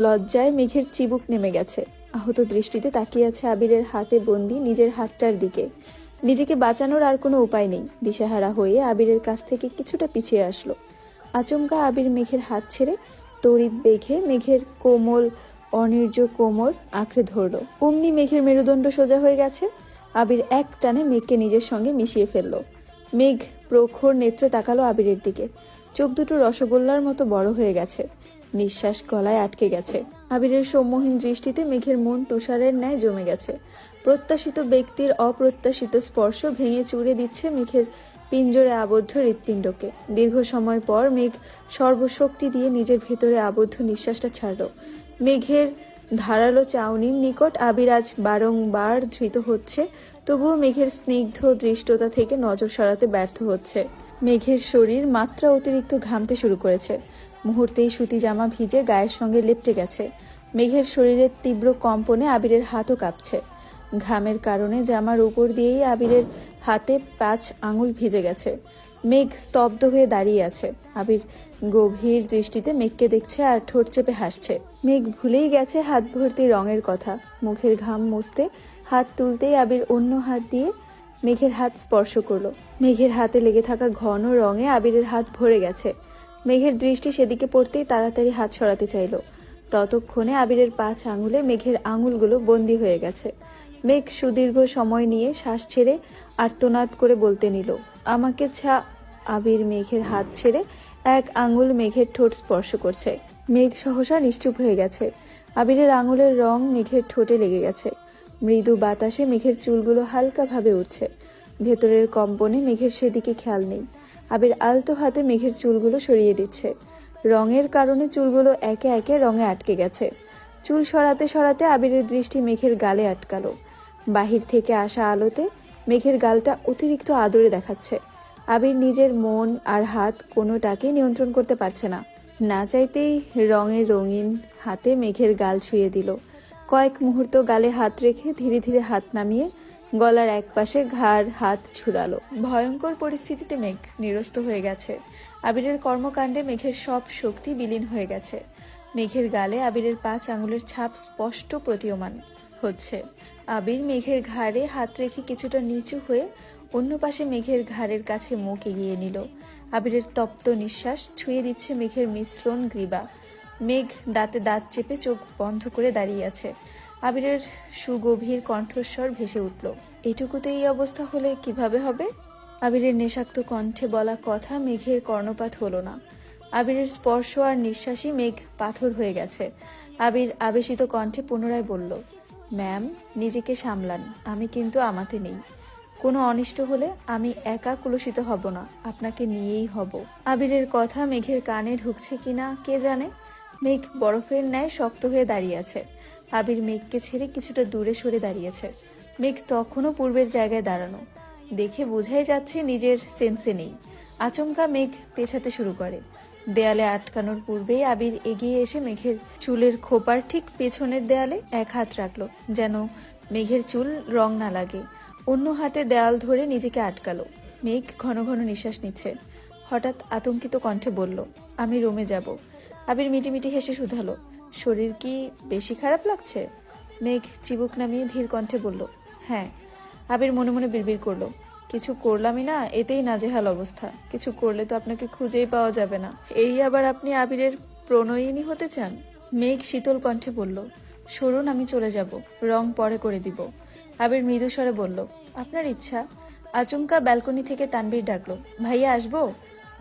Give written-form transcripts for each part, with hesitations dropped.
লজ্জায় মেঘের চিবুক নেমে গেছে। আহত দৃষ্টিতে তাকিয়ে আছে আবিরের হাতে বন্দি নিজের হাতটার দিকে। নিজেকে বাঁচানোর আর কোনো উপায় নেই। দিশেহারা হয়ে আবিরের কাছ থেকে কিছুটা পিছিয়ে আসলো। আচমকা আবির মেঘের হাত ছেড়ে তড়িৎ বেগে মেঘের কোমল অনির্য কোমর আঁকড়ে ধরলো। অমনি মেঘের মেরুদণ্ড সোজা হয়ে গেছে। আবির এক টানে মেঘকে নিজের সঙ্গে মিশিয়ে ফেললো। মেঘ প্রখর নেত্রে তাকালো আবিরের দিকে। চোখ দুটো রসগোল্লার মতো বড় হয়ে গেছে। নিঃশ্বাস গলায় আটকে গেছে। আবিরের সম্মোহীন দৃষ্টিতে মেঘের মন তুষারের ন্যায় জমে গেছে। প্রত্যাশিত ব্যক্তির অপ্রত্যাশিত স্পর্শ ভেঙে চুরে দিচ্ছে মেঘের পিঞ্জরে আবদ্ধ হৃৎপিণ্ডকে। দীর্ঘ সময় পর মেঘ সর্বশক্তি দিয়ে নিজের ভেতরে আবদ্ধ নিঃশ্বাসটা ছাড়ল। মেঘের ধারালো চাউনির নিকট আবির আজ বারংবার ধৃত হচ্ছে, তবুও মেঘের স্নিগ্ধ দৃষ্টতা থেকে নজর সরাতে ব্যর্থ হচ্ছে। মেঘের শরীর মাত্রা অতিরিক্ত ঘামতে শুরু করেছে। মুহূর্তেই সুতি জামা ভিজে গায়ের সঙ্গে লেপটে গেছে। মেঘের শরীরের তীব্র কম্পনে আবিরের হাতও কাঁপছে। ঘামের কারণে জামার উপর দিয়েই আবিরের হাতে 5 আঙুল ভিজে গেছে। মেঘ স্তব্ধ হয়ে দাঁড়িয়ে আছে। আবির গভীর দৃষ্টিতে মেঘকে দেখছে আর ঠোঁট চেপে হাসছে। মেঘ ভুলেই গেছে হাত ভর্তি রঙের কথা। মুখের ঘাম মুছতে হাত তুলতেই আবির অন্য হাত দিয়ে মেঘের হাত স্পর্শ করলো। মেঘের হাতে লেগে থাকা ঘন রঙে আবিরের হাত ভরে গেছে। মেঘের দৃষ্টি সেদিকে পড়তেই তাড়াতাড়ি হাত সরাতে চাইল। ততক্ষণে আবিরের 5 আঙুলে মেঘের আঙুলগুলো বন্দি হয়ে গেছে। মেঘ সুদীর্ঘ সময় নিয়ে শ্বাস ছেড়ে আর্তনাদ করে বলতে নিল, আমাকে আবির মেঘের হাত ছেড়ে এক আঙুল মেঘের ঠোঁট স্পর্শ করছে। মেঘ সহসা নিশ্চুপ হয়ে গেছে। আবিরের আঙুলের রং মেঘের ঠোঁটে লেগে গেছে। মৃদু বাতাসে মেঘের চুলগুলো হালকাভাবে উঠছে। ভেতরের কম্পনে মেঘের সেদিকে খেয়াল নেই। আবির আলতো হাতে মেঘের চুলগুলো সরিয়ে দিচ্ছে। রঙের কারণে চুলগুলো একে একে রঙে আটকে গেছে। চুল সরাতে সরাতে আবিরের দৃষ্টি মেঘের গালে আটকালো। বাহির থেকে আসা আলোতে মেঘের গালটা অতিরিক্ত আদরে দেখাচ্ছে। আবির নিজের মন আর হাত কোনোটাকে নিয়ন্ত্রণ করতে পারছে না। না চাইতেই রঙের রঙিন হাতে মেঘের গাল ছুঁয়ে দিল। কয়েক মুহূর্ত গালে হাত রেখে ধীরে ধীরে হাত নামিয়ে গলার একপাশে ঘাড় হাত ছুড়ালো। ভয়ঙ্কর পরিস্থিতিতে মেঘ নিরস্ত হয়ে গেছে। আবিরের কর্মকাণ্ডে মেঘের সব শক্তি বিলীন হয়ে গেছে। মেঘের গালে আবিরের 5 আঙুলের ছাপ স্পষ্ট প্রতীয়মান হচ্ছে। আবির মেঘের ঘাড়ে হাত রেখে কিছুটা নিচু হয়ে অন্য পাশে মেঘের ঘাড়ের কাছে মুখ এগিয়ে নিল। আবিরের তপ্ত নিঃশ্বাস ছুঁয়ে দিচ্ছে মেঘের মিশ্রণ গ্রীবা। মেঘ দাঁতে দাঁত চেপে চোখ বন্ধ করে দাঁড়িয়ে আছে। আবিরের সুগভীর কণ্ঠস্বর ভেসে উঠল, এটুকুতে এই অবস্থা হলে কিভাবে হবে? আবিরের নেশাক্ত কণ্ঠে বলা কথা মেঘের কর্ণপাত হলো না। আবিরের স্পর্শ আর নিঃশ্বাসই মেঘ পাথর হয়ে গেছে। আবির আবেশিত কণ্ঠে পুনরায় বলল, ম্যাম, নিজেকে সামলান, আমি কিন্তু আমাতে নেই। কোনো অনিষ্ট হলে আমি একা কুলসিত হব না, আপনাকে নিয়েই হব। আবিরের কথা মেঘের কানে ঢুকছে কিনা কে জানে। মেঘ বরফের ন্যায় শক্ত হয়ে দাঁড়িয়ে আছে। আবির মেঘকে ছেড়ে কিছুটা দূরে সরে দাঁড়িয়েছে। মেঘ তখনও পূর্বের জায়গায় দাঁড়ানো। দেখে বোঝাই যাচ্ছে নিজের সেন্সে নেই। আচমকা মেঘ পেছাতে শুরু করে। দেয়ালে আটকানোর পূর্বেই আবির এগিয়ে এসে মেঘের চুলের খোপার ঠিক পেছনের দেয়ালে এক হাত রাখলো, যেন মেঘের চুল রং না লাগে। অন্য হাতে দেয়াল ধরে নিজেকে আটকালো। মেঘ ঘন ঘন নিঃশ্বাস নিচ্ছে। হঠাৎ আতঙ্কিত কণ্ঠে বলল, আমি রুমে যাব। আবির মিটিমিটি হেসে শুধালো, শরীর কি বেশি খারাপ লাগছে? মেঘ চিবুক নামিয়ে ধীর কণ্ঠে বলল, হ্যাঁ। আবির মনে মনে বিড়বিড় করলো, কিছু করলামই না, এতেই নাজেহাল অবস্থা। কিছু করলে তো আপনাকে খুঁজেই পাওয়া যাবে না। এই আবার আপনি আবিরের প্রণয়িনী হতে চান? মেঘ শীতল কণ্ঠে বলল, সরুন, আমি চলে যাব, রং পরে করে দিব। আবির মৃদু স্বরে বলল, আপনার ইচ্ছা। আচমকা ব্যালকনি থেকে তানবীর ডাকলো, ভাইয়া আসবো?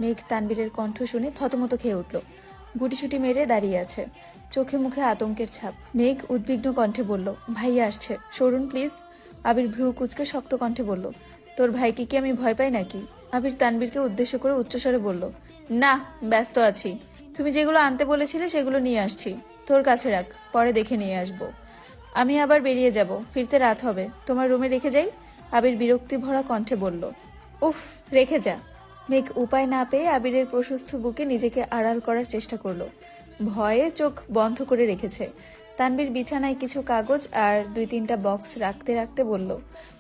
মেঘ তানবীরের কণ্ঠ শুনে থতমত খেয়ে উঠল। গুটিসুটি মেরে দাঁড়িয়ে আছে, চোখে মুখে আতঙ্কের ছাপ। মেঘ উদ্বিগ্ন কণ্ঠে বলল, ভাইয়া আসছে, সরুন প্লিজ। আবির ভ্রু কুচকে শক্ত কণ্ঠে বলল, তোর ভাইকে কি আমি ভয় পাই নাকি? আবির তানবীরকে উদ্দেশ্য করে উচ্চস্বরে বলল, না, ব্যস্ত আছি। তুমি যেগুলো আনতে বলেছিলে সেগুলো নিয়ে আসছি, তোর কাছে রাখ, পরে দেখে নিয়ে আসবো। আমি আবার বেরিয়ে যাব, ফিরতে রাত হবে, তোমার রুমে রেখে যাই? আবির বিরক্তি ভরা কণ্ঠে বলল, উফ, রেখে যা। মেঘ উপায় না পেয়ে আবিরের প্রশস্ত বুকে নিজেকে আড়াল করার চেষ্টা করলো। ভয়ে চোখ বন্ধ করে রেখেছে। তানবীর বিছানায় কিছু কাগজ আর 2-3টা বক্স রাখতে রাখতে বলল,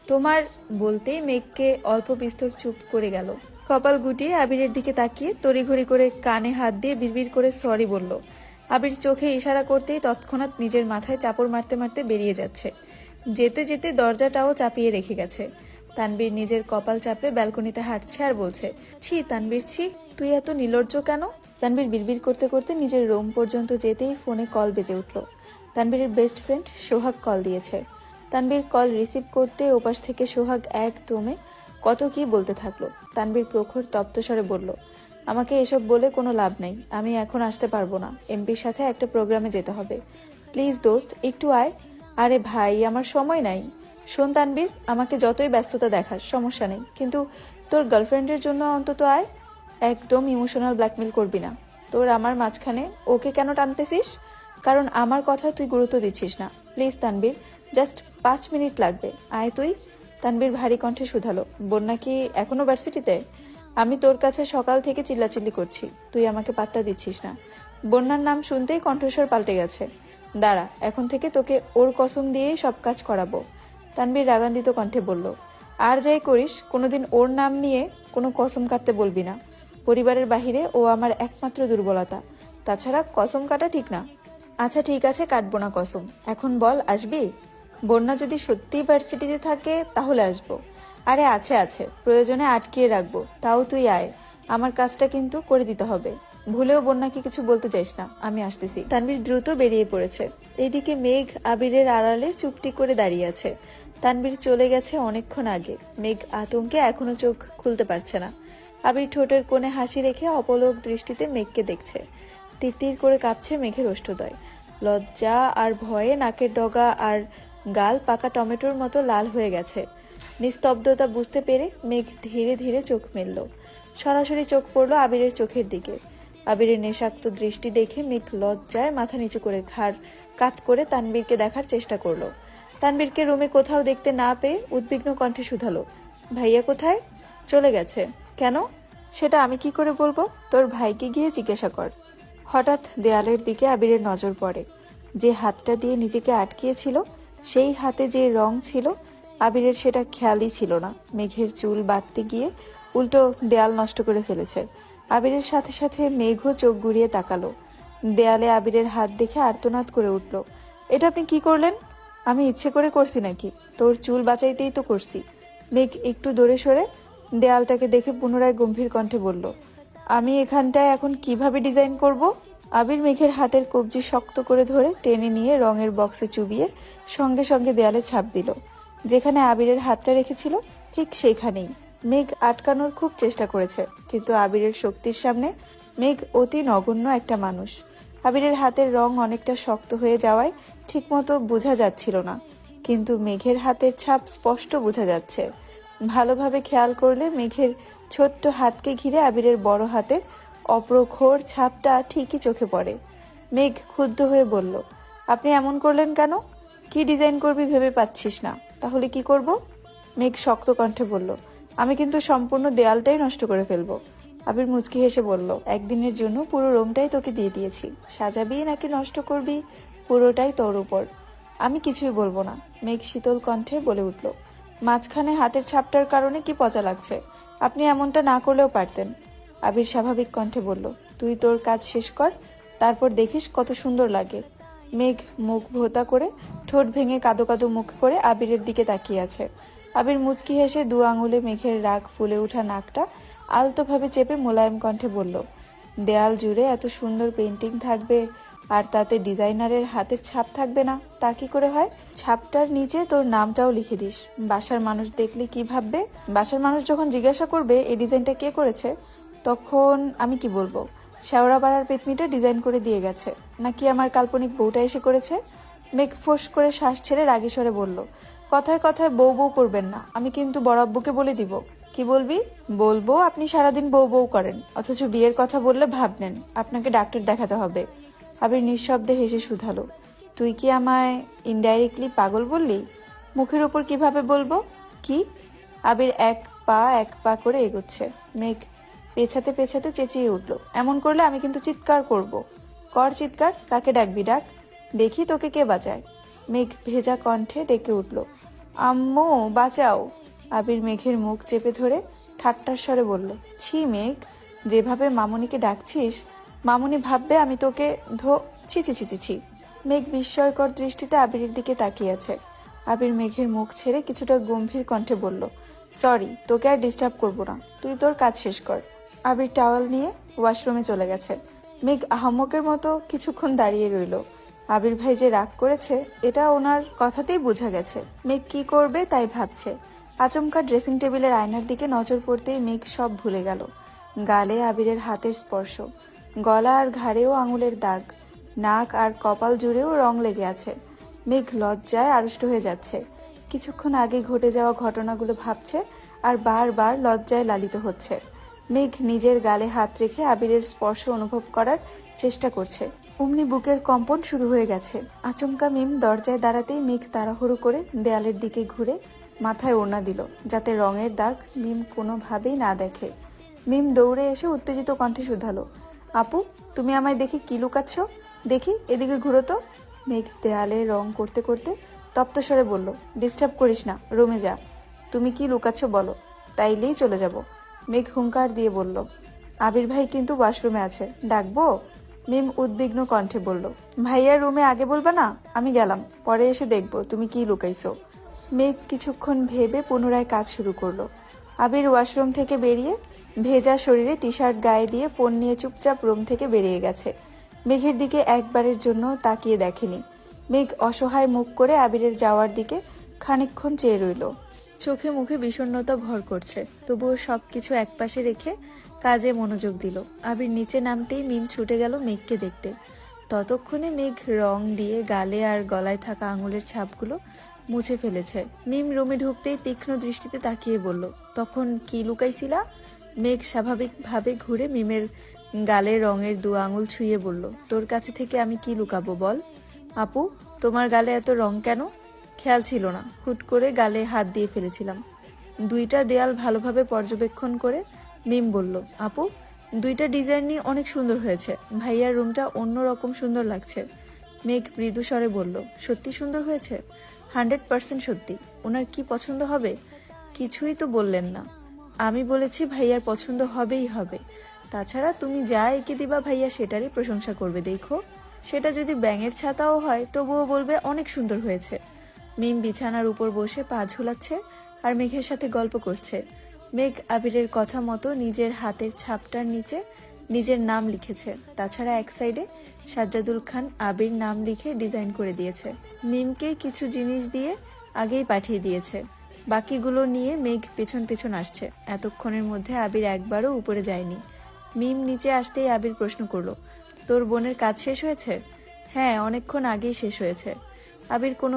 তোমার। বলতেই মেঘকে অল্প বিস্তর চুপ করে গেল। কপাল গুটিয়ে আবিরের দিকে তাকিয়ে তড়িঘড়ি করে কানে হাত দিয়ে বিড়বিড় করে সরি বলল। আবির চোখে ইশারা করতেই তৎক্ষণাৎ নিজের মাথায় চাপড় মারতে মারতে বেরিয়ে যাচ্ছে। যেতে যেতে দরজাটাও চাপিয়ে রেখে গেছে। তানবীর নিজের কপাল চাপড়ে ব্যালকনিতে হাঁটছে আর বলছে, ছি তানবীর ছি, তুই এত নির্লজ্জ কেন? তানবীর বিড়বিড় করতে করতে নিজের রুম পর্যন্ত যেতেই ফোনে কল বেজে উঠল। তানবীরের বেস্ট ফ্রেন্ড সোহাগ কল দিয়েছে। তানবীর কল রিসিভ করতে ওপাশ থেকে সোহাগ একদমে কত কি বলতে থাকলো। তানবীর প্রখর তপ্তস্বরে বলল, আমাকে এসব বলে কোনো লাভ নেই, আমি এখন আসতে পারবো না, এমপির সাথে একটা প্রোগ্রামে যেতে হবে। প্লিজ দোস্ত একটু আয়। আরে ভাই আমার সময় নাই। শোন তানবীর, আমাকে যতই ব্যস্ততা দেখাস সমস্যা নেই, কিন্তু তোর গার্লফ্রেন্ডের জন্য অন্তত আয়। একদম ইমোশনাল ব্ল্যাকমেল করবি না। তোর আমার মাঝখানে ওকে কেন টানতেছিস? কারণ আমার কথা তুই গুরুত্ব দিচ্ছিস না। প্লিজ তানবীর, জাস্ট 5 মিনিট লাগবে, আয় তুই। তানবীর ভারী কণ্ঠে শুধালো, বন্যা কি এখনো ভার্সিটিতে? আমি তোর কাছে সকাল থেকে চিল্লাচিল্লি করছি, তুই আমাকে পাত্তা দিচ্ছিস না। বন্যার নাম শুনতেই কণ্ঠস্বর পাল্টে গেছে। দাঁড়া, এখন থেকে তোকে ওর কসম দিয়েই সব কাজ করাবো। তানবীর রাগান্বিত কণ্ঠে বলল, আর যাই করিস কোনোদিন ওর নাম নিয়ে কোনো কসম কাটতে বলবি না। পরিবারের বাহিরে ও আমার একমাত্র দুর্বলতা, তাছাড়া কসম কাটা ঠিক না। আচ্ছা ঠিক আছে, কাটবো না কসম। এখন বল, আসবি? বন্যা যদি সত্যিই ভার্সিটিতে থাকে তাহলে আসবো। আরে আছে আছে, প্রয়োজনে আটকিয়ে রাখবো, তাও তুই আয়। আমার কাজটা কিন্তু করে দিতে হবে। ভুলেও বন্যাকে কিছু বলতে চাইস না, আমি আসতেছি। তানবীর দ্রুত বেরিয়ে পড়েছে। এইদিকে মেঘ আবিরের আড়ালে চুপটি করে দাঁড়িয়ে আছে। তানবীর চলে গেছে অনেকক্ষণ আগে। মেঘ আতঙ্কে এখনো চোখ খুলতে পারছে না। আবির ঠোঁটের কোণে হাসি রেখে অপলক দৃষ্টিতে মেঘকে দেখছে। তিরতির করে কাঁপছে মেঘের ওষ্ঠদ্বয়। লজ্জা আর ভয়ে নাকের ডগা আর গাল পাকা টমেটোর মতো লাল হয়ে গেছে। নিস্তব্ধতা বুঝতে পেরে মেঘ ধীরে ধীরে চোখ মেলল। সরাসরি চোখ পড়ল আবিরের চোখের দিকে। আবিরের নেশাক্ত দৃষ্টি দেখে মেঘ লজ্জায় মাথা নিচু করে ঘাড় কাত করে তানবীরকে দেখার চেষ্টা করলো। তানবীরকে রুমে কোথাও দেখতে না পেয়ে উদ্বিগ্ন কণ্ঠে শুধালো, ভাইয়া কোথায়? চলে গেছে। কেন? সেটা আমি কি করে বলবো? তোর ভাইকে গিয়ে জিজ্ঞাসা কর। হঠাৎ দেয়ালের দিকে আবিরের নজর পড়ে। যে হাতটা দিয়ে নিজেকে আটকিয়েছিল সেই হাতে যে রং ছিল আবিরের সেটা খেয়ালই ছিল না। মেঘের চুল বাঁধতে গিয়ে উল্টো দেয়াল নষ্ট করে ফেলেছে। আবিরের সাথে সাথে মেঘও চোখ ঘুরিয়ে তাকালো। দেয়ালে আবিরের হাত দেখে আর্তনাদ করে উঠল, এটা আপনি কি করলেন? আমি ইচ্ছে করে করছি নাকি? তোর চুল বাঁচাইতেই তো করছি। মেঘ একটু দূরে সরে দেয়ালটাকে দেখে পুনরায় গম্ভীর কণ্ঠে বলল, আমি এখানটায় এখন কিভাবে ডিজাইন করব? আবির মেঘের হাতের কবজি শক্ত করে ধরে টেনে নিয়ে রঙের বক্সে চুবিয়ে সঙ্গে সঙ্গে দেয়ালে ছাপ দিল। যেখানে আবিরের হাতটা রেখেছিল ঠিক সেইখানেই। মেঘ আটকানোর খুব চেষ্টা করেছে, কিন্তু আবিরের শক্তির সামনে মেঘ অতি নগণ্য একটা মানুষ। আবিরের হাতের রং অনেকটা শক্ত হয়ে যাওয়ায় ঠিকমতো বোঝা যাচ্ছিল না, কিন্তু মেঘের হাতের ছাপ স্পষ্ট বোঝা যাচ্ছে। ভালোভাবে খেয়াল করলে মেঘের ছোট্ট হাতকে ঘিরে আবিরের বড় হাতের অপ্রখর ছাপটা ঠিকই চোখে পড়ে। মেঘ ক্ষুব্ধ হয়ে বলল, আপনি এমন করলেন কেন? কি ডিজাইন করবি ভেবে পাচ্ছিস না, তাহলে কি করব? মেঘ শক্ত কণ্ঠে বলল, আমি কিন্তু সম্পূর্ণ দেয়ালটাই নষ্ট করে ফেলবো। আবির মুচকি হেসে বলল, একদিনের জন্য পুরো রুমটাই তোকে দিয়ে দিয়েছি, সাজাবি নাকি নষ্ট করবি পুরোটাই তোর উপর। আমি কিছুই বলবো না। মেঘ শীতল কণ্ঠে বলে উঠল, মাঝখানে হাতের ছাপটার কারণে কি পচা লাগছে? আপনি এমনটা না করলেও পারতেন। আবির স্বাভাবিক কণ্ঠে বলল, তুই তোর কাজ শেষ কর, তারপর দেখিস কত সুন্দর লাগে। মেঘ মুখ ভোঁতা করে ঠোঁট ভেঙে কাদো কাদো মুখ করে আবিরের দিকে তাকিয়ে আছে। আবির মুচকি হেসে 2 আঙুলে মেঘের রাগ ফুলে ওঠা নাকটা আলতোভাবে চেপে মোলায়েম কণ্ঠে বলল, দেয়াল জুড়ে এত সুন্দর পেন্টিং থাকবে আর তাতে ডিজাইনারের হাতের ছাপ থাকবে না, তা কি করে হয়? ছাপটার নিচে তোর নামটাও লিখে দিস। বাসার মানুষ দেখলে কি ভাববে? বাসার মানুষ যখন জিজ্ঞাসা করবে এই ডিজাইনটা কে করেছে, তখন আমি কি বলবো? শেওড়া পাড়ার পেতনিটা ডিজাইন করে দিয়ে গেছে, নাকি আমার কাল্পনিক বউটা এসে করেছে? মেঘ ফোঁস করে শ্বাস ছেড়ে রাগী স্বরে বলল, কথায় কথায় বউ বউ করবেন না, আমি কিন্তু বড় আব্বুকে বলে দিব। কি বলবি? বলবো আপনি সারাদিন বউ বউ করেন, অথচ বিয়ের কথা বললে ভাব নেন আপনাকে ডাক্তার দেখাতে হবে। আবির নিঃশব্দে হেসে শুধালো, তুই কি আমায় ইনডাইরেক্টলি পাগল বললি? মুখের উপর কিভাবে বলবো? কি? আবির এক পা করে এগোচ্ছে। মেঘ পেছাতে পেছাতে চেঁচিয়ে উঠল, এমন করলে আমি কিন্তু চিৎকার করব। কর চিৎকার, কাকে ডাকবি ডাক, দেখি তোকে কে বাঁচায়। মেঘ ভেজা কণ্ঠে ডেকে উঠল, আম্মু বাঁচাও। আবির মেঘের মুখ চেপে ধরে ঠাট্টার স্বরে বলল, ছি মেঘ, যেভাবে মামুনিকে ডাকছিস মামুনি ভাববে আমি তোকে ছি ছি ছি ছি ছি। মেঘ বিস্ময়কর দৃষ্টিতে আবিরের দিকে তাকিয়ে আছে। আবির মেঘের মুখ ছেড়ে কিছুটা গম্ভীর কণ্ঠে বলল, সরি, তোকে আর ডিস্টার্ব করবো না, তুই তোর কাজ শেষ কর। আবির টাওয়াল নিয়ে ওয়াশরুমে চলে গেছে। মেঘ আহাম্মকের মতো কিছুক্ষণ দাঁড়িয়ে রইল। আবির ভাই যে রাগ করেছে এটা ওনার কথাতেই বোঝা গেছে। মেঘ কি করবে তাই ভাবছে। আচমকা ড্রেসিং টেবিলের আয়নার দিকে নজর পড়তেই মেঘ সব ভুলে গেল। গালে আবিরের হাতের স্পর্শ, গলা আর ঘাড়েও আঙুলের দাগ, নাক আর কপাল জুড়েও রং লেগে আছে। মেঘ লজ্জায় আড়ষ্ট হয়ে যাচ্ছে। কিছুক্ষণ আগে ঘটে যাওয়া ঘটনাগুলো ভাবছে আর বারবার লজ্জায় লালিত হচ্ছে। মেঘ নিজের গালে হাত রেখে আবিরের স্পর্শ অনুভব করার চেষ্টা করছে। অমনি বুকের কম্পন শুরু হয়ে গেছে। আচমকা মিম দরজায় দাঁড়াতেই মেঘ তাড়াহুড়ো করে দেয়ালের দিকে ঘুরে মাথায় ওড়না দিল, যাতে রঙের দাগ মিম কোনোভাবেই না দেখে। মিম দৌড়ে এসে উত্তেজিত কণ্ঠে শুধালো, আপু, তুমি আমায় দেখে কি লুকাচ্ছ? দেখি, এদিকে ঘুরো তো। মেঘ দেয়ালে রং করতে করতে তপ্তস্বরে বলল, ডিস্টার্ব করিস না, রুমে যা। তুমি কি লুকাচ্ছ বলো, তাইলেই চলে যাব। মেঘ হুঙ্কার দিয়ে বলল, আবির ভাই কিন্তু ওয়াশরুমে আছে, ডাকবো? মিম উদ্বিগ্ন কণ্ঠে বলল, ভাইয়ার রুমে আগে বলবা না? আমি গেলাম, পরে এসে দেখবো তুমি কি লুকাইছো। মেঘ কিছুক্ষণ ভেবে পুনরায় কাজ শুরু করলো। আবির ওয়াশরুম থেকে বেরিয়ে ভেজা শরীরে টি শার্ট গায়ে দিয়ে ফোন নিয়ে চুপচাপ রুম থেকে বেরিয়ে গেছে। মেঘের দিকে একবারের জন্য তাকিয়ে দেখেনি। মেঘ অসহায় মুখ করে আবিরের যাওয়ার দিকে খানিকক্ষণ চেয়ে রইল। চোখে মুখে বিষণ্ণতা ভর করছে, তবুও সবকিছু একপাশে রেখে কাজে মনোযোগ দিল। আবির নিচে নামতেই মিম ছুটে গেল মেঘকে দেখতে। ততক্ষণে মেঘ রং দিয়ে গালে আর গলায় থাকা আঙুলের ছাপগুলো মুছে ফেলেছে। মিম রুমে ঢুকতেই তীক্ষ্ণ দৃষ্টিতে তাকিয়ে বলল, তখন কি লুকাইছিলা? মেঘ স্বাভাবিকভাবে ঘুরে মিমের গালে রঙের দু আঙুল ছুঁয়ে বলল, তোর কাছে থেকে আমি কি লুকাবো বল? আপু, তোমার গালে এত রং কেন? খেয়াল ছিল না, হুট করে গালে হাত দিয়ে ফেলেছিলাম। দুইটা দেয়াল ভালোভাবে পর্যবেক্ষণ করে মিম বলল, আপু, দুইটা ডিজাইনই অনেক সুন্দর হয়েছে, ভাইয়ার রুমটা অন্যরকম সুন্দর লাগছে। মেঘ মৃদু স্বরে বলল, সত্যি সুন্দর হয়েছে? 100% সত্যি। ওনার কি পছন্দ হবে? কিছুই তো বললেন না। আমি বলেছি ভাইয়ার পছন্দ হবেই হবে। তাছাড়া তুমি যা এঁকে দিবা ভাইয়া সেটারই প্রশংসা করবে, দেখো। সেটা যদি ব্যাঙের ছাতাও হয় তবুও বলবে অনেক সুন্দর হয়েছে। মিম বিছানার উপর বসে পা ঝুলাচ্ছে আর মেঘের সাথে গল্প করছে। মেঘ আবিরের কথা মতো নিজের হাতের ছাপটার নিচে নিজের নাম লিখেছে। তাছাড়া এক সাইডে সাজ্জাদুল খান আবির নাম লিখে ডিজাইন করে দিয়েছে। মিমকে কিছু জিনিস দিয়ে আগেই পাঠিয়ে দিয়েছে। বাকিগুলো নিয়ে মেঘ পেছন পেছন আসছে। এতক্ষণের মধ্যে আবির একবারও উপরে যায়নি। মিম নিচে আসতেই আবির প্রশ্ন করলো, তোর বোনের কাজ শেষ হয়েছে? হ্যাঁ, অনেকক্ষণ আগেই শেষ হয়েছে। আবির কোনো